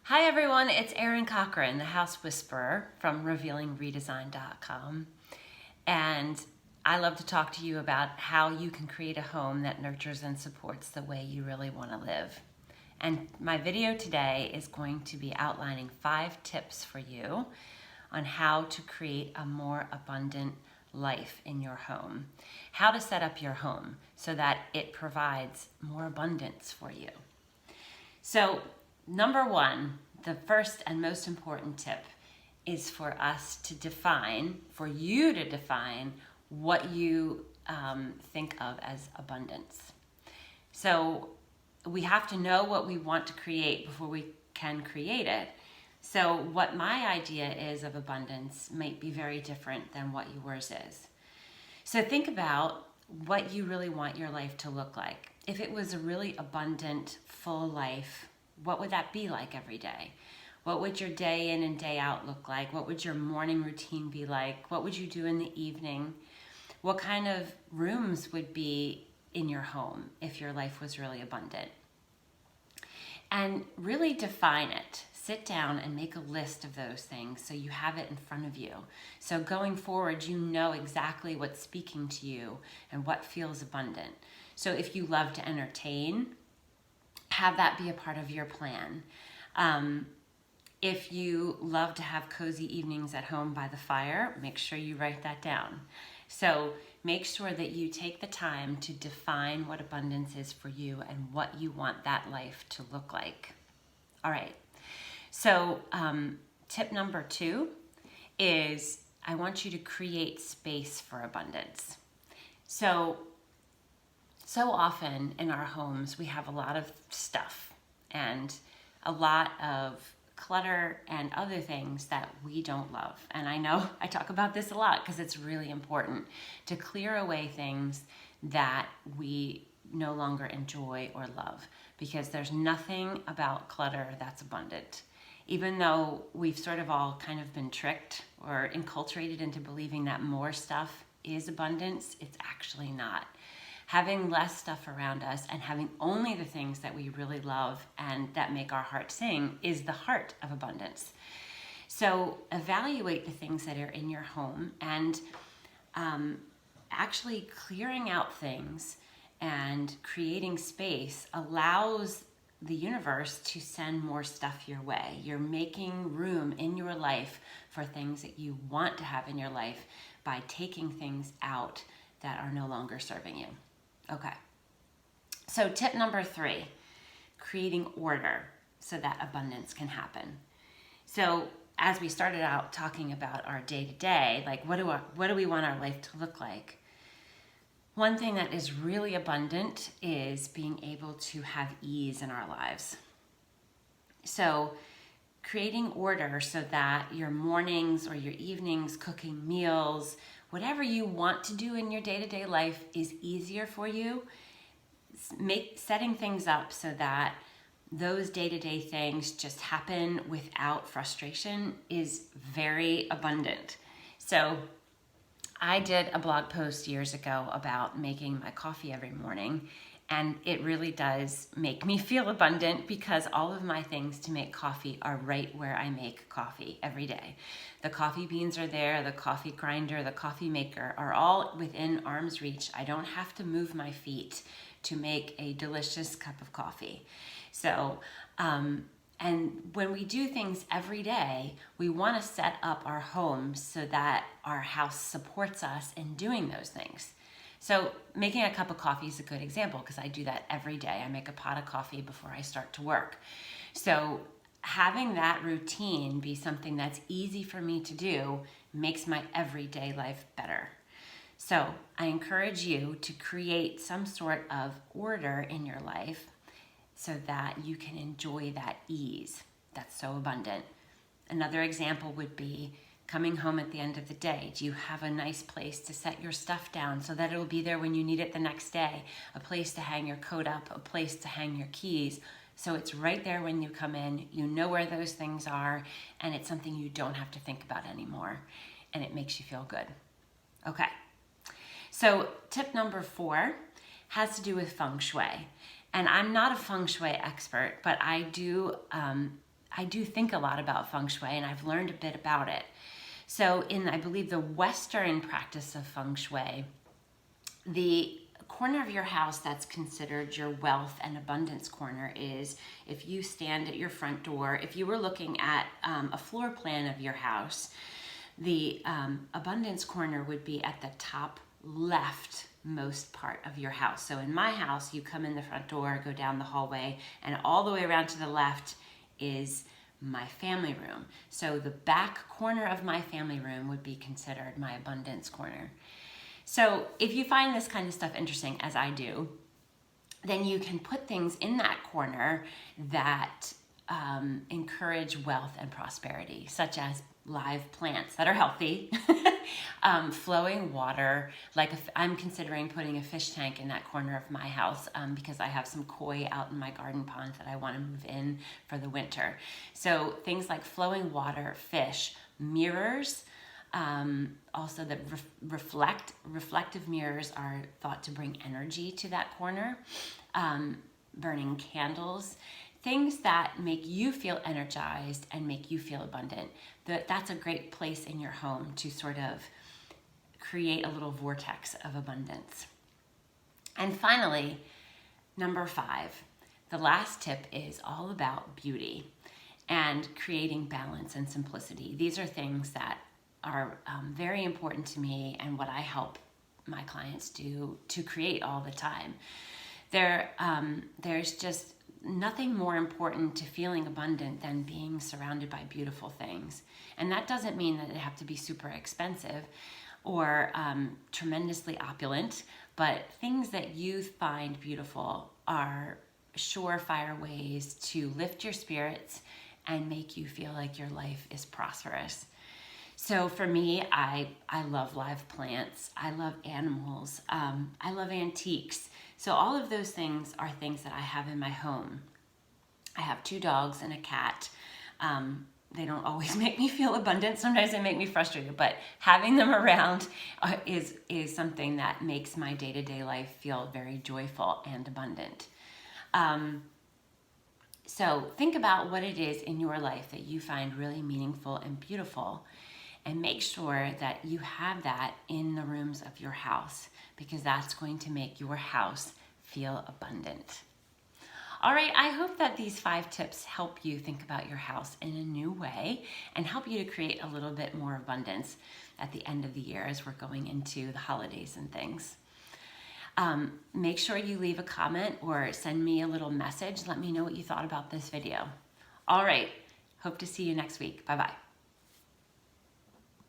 Hi everyone, it's Erin Cochran, the House Whisperer from RevealingRedesign.com. And I love to talk to you about how you can create a home that nurtures and supports the way you really want to live. And my video today is going to be outlining 5 tips for you on how to create a more abundant life in your home. How to set up your home so that it provides more abundance for you. So, number 1, the first and most important tip is for you to define what you think of as abundance. So we have to know what we want to create before we can create it. So what my idea is of abundance might be very different than what yours is. So think about what you really want your life to look like. If it was a really abundant, full life, what would that be like every day? What would your day in and day out look like? What would your morning routine be like? What would you do in the evening? What kind of rooms would be in your home if your life was really abundant? And really define it. Sit down and make a list of those things so you have it in front of you. So going forward, you know exactly what's speaking to you and what feels abundant. So if you love to entertain, have that be a part of your plan. If you love to have cozy evenings at home by the fire, make sure you write that down. So make sure that you take the time to define what abundance is for you and what you want that life to look like. All right. So tip number 2 is I want you to create space for abundance. So often in our homes, we have a lot of stuff and a lot of clutter and other things that we don't love. And I know I talk about this a lot because it's really important to clear away things that we no longer enjoy or love, because there's nothing about clutter that's abundant. Even though we've sort of all kind of been tricked or enculturated into believing that more stuff is abundance, it's actually not. Having less stuff around us and having only the things that we really love and that make our heart sing is the heart of abundance. So evaluate the things that are in your home and actually clearing out things and creating space allows the universe to send more stuff your way. You're making room in your life for things that you want to have in your life by taking things out that are no longer serving you. Okay, so tip number 3, creating order so that abundance can happen. So as we started out talking about our day-to-day, like what do we want our life to look like? One thing that is really abundant is being able to have ease in our lives. So creating order so that your mornings or your evenings, cooking meals, whatever you want to do in your day-to-day life is easier for you. Setting things up so that those day-to-day things just happen without frustration is very abundant. So I did a blog post years ago about making my coffee every morning, and it really does make me feel abundant because all of my things to make coffee are right where I make coffee every day. The coffee beans are there, the coffee grinder, the coffee maker are all within arm's reach. I don't have to move my feet to make a delicious cup of coffee. So, and when we do things every day, we want to set up our homes so that our house supports us in doing those things. So making a cup of coffee is a good example because I do that every day. I make a pot of coffee before I start to work. So having that routine be something that's easy for me to do makes my everyday life better. So I encourage you to create some sort of order in your life so that you can enjoy that ease that's so abundant. Another example would be coming home at the end of the day. Do you have a nice place to set your stuff down so that it will be there when you need it the next day? A place to hang your coat up, a place to hang your keys. So it's right there when you come in, you know where those things are, and it's something you don't have to think about anymore, and it makes you feel good. Okay, so tip number 4 has to do with Feng Shui. And I'm not a Feng Shui expert, but I do I do think a lot about Feng Shui, and I've learned a bit about it. So in, I believe, the Western practice of Feng Shui, the corner of your house that's considered your wealth and abundance corner is if you stand at your front door, if you were looking at a floor plan of your house, the abundance corner would be at the top left most part of your house. So in my house, you come in the front door, go down the hallway, and all the way around to the left is my family room. So the back corner of my family room would be considered my abundance corner. So if you find this kind of stuff interesting, as I do, then you can put things in that corner that encourage wealth and prosperity, such as live plants that are healthy, flowing water. Like I'm considering putting a fish tank in that corner of my house because I have some koi out in my garden pond that I want to move in for the winter. So things like flowing water, fish, mirrors. Also the reflective mirrors are thought to bring energy to that corner. Burning candles, things that make you feel energized and make you feel abundant. That's a great place in your home to sort of create a little vortex of abundance. And finally, number 5, the last tip is all about beauty and creating balance and simplicity. These are things that are very important to me and what I help my clients do to create all the time. There's just nothing more important to feeling abundant than being surrounded by beautiful things. And that doesn't mean that they have to be super expensive or tremendously opulent, but things that you find beautiful are surefire ways to lift your spirits and make you feel like your life is prosperous. So for me, I love live plants, I love animals, I love antiques. So all of those things are things that I have in my home. I have 2 dogs and a cat. They don't always make me feel abundant. Sometimes they make me frustrated, but having them around is something that makes my day-to-day life feel very joyful and abundant. So think about what it is in your life that you find really meaningful and beautiful, and make sure that you have that in the rooms of your house, because that's going to make your house feel abundant. All right, I hope that these 5 tips help you think about your house in a new way and help you to create a little bit more abundance at the end of the year as we're going into the holidays and things. Make sure you leave a comment or send me a little message. Let me know what you thought about this video. All right, hope to see you next week. Bye-bye.